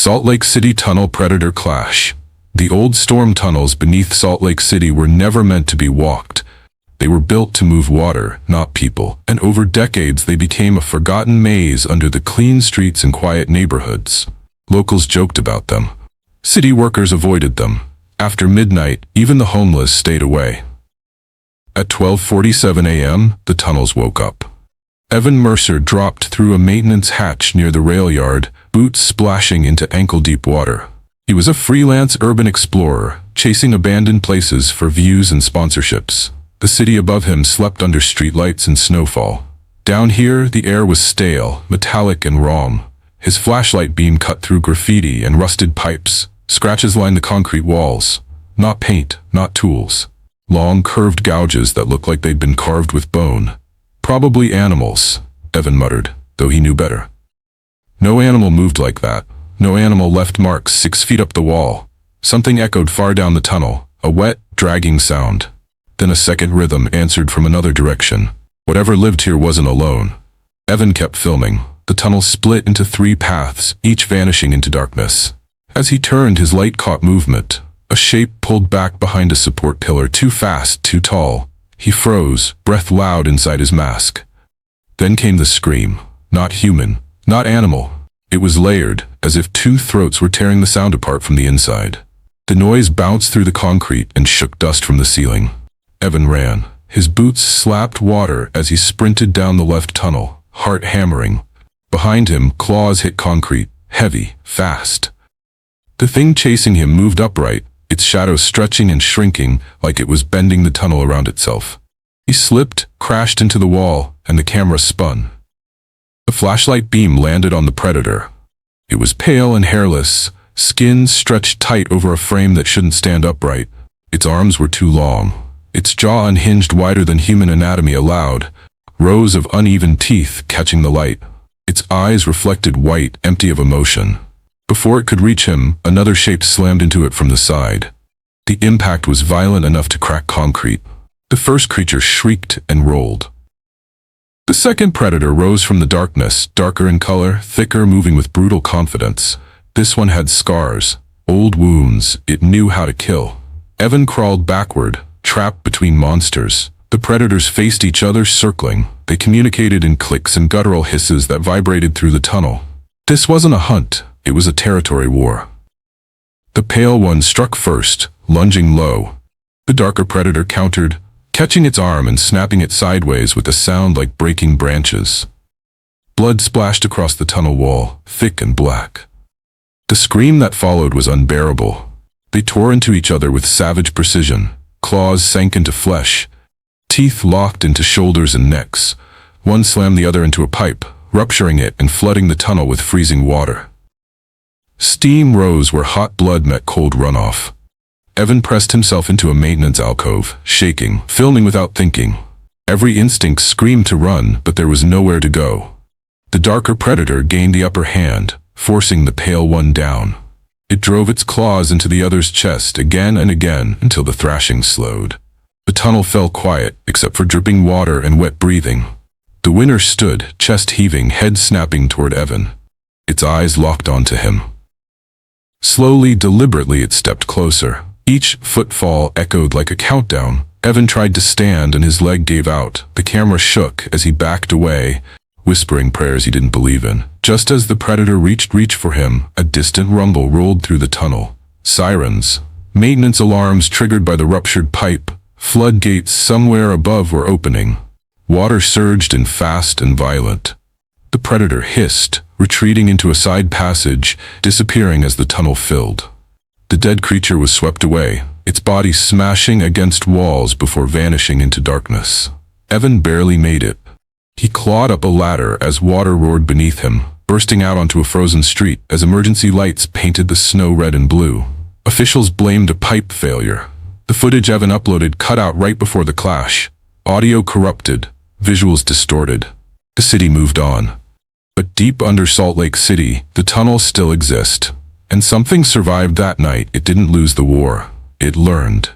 Salt Lake City Tunnel Predator Clash. The old storm tunnels beneath Salt Lake City were never meant to be walked. They were built to move water, not people, and over decades they became a forgotten maze under the clean streets and quiet neighborhoods. Locals joked about them. City workers avoided them. After midnight, even the homeless stayed away. At 12:47 a.m., the tunnels woke up. Evan Mercer dropped through a maintenance hatch near the rail yard, boots splashing into ankle-deep water. He was a freelance urban explorer, chasing abandoned places for views and sponsorships. The city above him slept under streetlights and snowfall. Down here, the air was stale, metallic and wrong. His flashlight beam cut through graffiti and rusted pipes. Scratches lined the concrete walls. Not paint, not tools. Long, curved gouges that looked like they'd been carved with bone. Probably animals, Evan muttered, though he knew better. No animal moved like that. No animal left marks 6 feet up the wall. Something echoed far down the tunnel, a wet, dragging sound. Then a second rhythm answered from another direction. Whatever lived here wasn't alone. Evan kept filming. The tunnel split into 3 paths, each vanishing into darkness. As he turned, his light caught movement. A shape pulled back behind a support pillar, too fast, too tall. He froze, breath loud inside his mask. Then came the scream. Not human, not animal. It was layered, as if 2 throats were tearing the sound apart from the inside. The noise bounced through the concrete and shook dust from the ceiling. Evan ran. His boots slapped water as he sprinted down the left tunnel, heart hammering. Behind him, claws hit concrete, heavy, fast. The thing chasing him moved upright, its shadow stretching and shrinking like it was bending the tunnel around itself. He slipped, crashed into the wall, and the camera spun. The flashlight beam landed on the predator. It was pale and hairless, skin stretched tight over a frame that shouldn't stand upright. Its arms were too long. Its jaw unhinged wider than human anatomy allowed, rows of uneven teeth catching the light. Its eyes reflected white, empty of emotion. Before it could reach him, another shape slammed into it from the side. The impact was violent enough to crack concrete. The first creature shrieked and rolled. The second predator rose from the darkness, darker in color, thicker, moving with brutal confidence. This one had scars, old wounds. It knew how to kill. Evan crawled backward, trapped between monsters. The predators faced each other, circling. They communicated in clicks and guttural hisses that vibrated through the tunnel. This wasn't a hunt. It was a territory war. The pale one struck first, lunging low. The darker predator countered, catching its arm and snapping it sideways with a sound like breaking branches. Blood splashed across the tunnel wall, thick and black. The scream that followed was unbearable. They tore into each other with savage precision. Claws sank into flesh. Teeth locked into shoulders and necks. One slammed the other into a pipe, rupturing it and flooding the tunnel with freezing water. Steam rose where hot blood met cold runoff. Evan pressed himself into a maintenance alcove, shaking, filming without thinking. Every instinct screamed to run, but there was nowhere to go. The darker predator gained the upper hand, forcing the pale one down. It drove its claws into the other's chest again and again until the thrashing slowed. The tunnel fell quiet, except for dripping water and wet breathing. The winner stood, chest heaving, head snapping toward Evan. Its eyes locked onto him. Slowly, deliberately, it stepped closer. Each footfall echoed like a countdown. Evan tried to stand and his leg gave out. The camera shook as he backed away, whispering prayers he didn't believe in. Just as the predator reached for him, a distant rumble rolled through the tunnel. Sirens. Maintenance alarms triggered by the ruptured pipe. Floodgates somewhere above were opening. Water surged in fast and violent. The predator hissed, retreating into a side passage, disappearing as the tunnel filled. The dead creature was swept away, its body smashing against walls before vanishing into darkness. Evan barely made it. He clawed up a ladder as water roared beneath him, bursting out onto a frozen street as emergency lights painted the snow red and blue. Officials blamed a pipe failure. The footage Evan uploaded cut out right before the clash. Audio corrupted, visuals distorted. The city moved on. But deep under Salt Lake City, the tunnels still exist. And something survived that night. It didn't lose the war. It learned.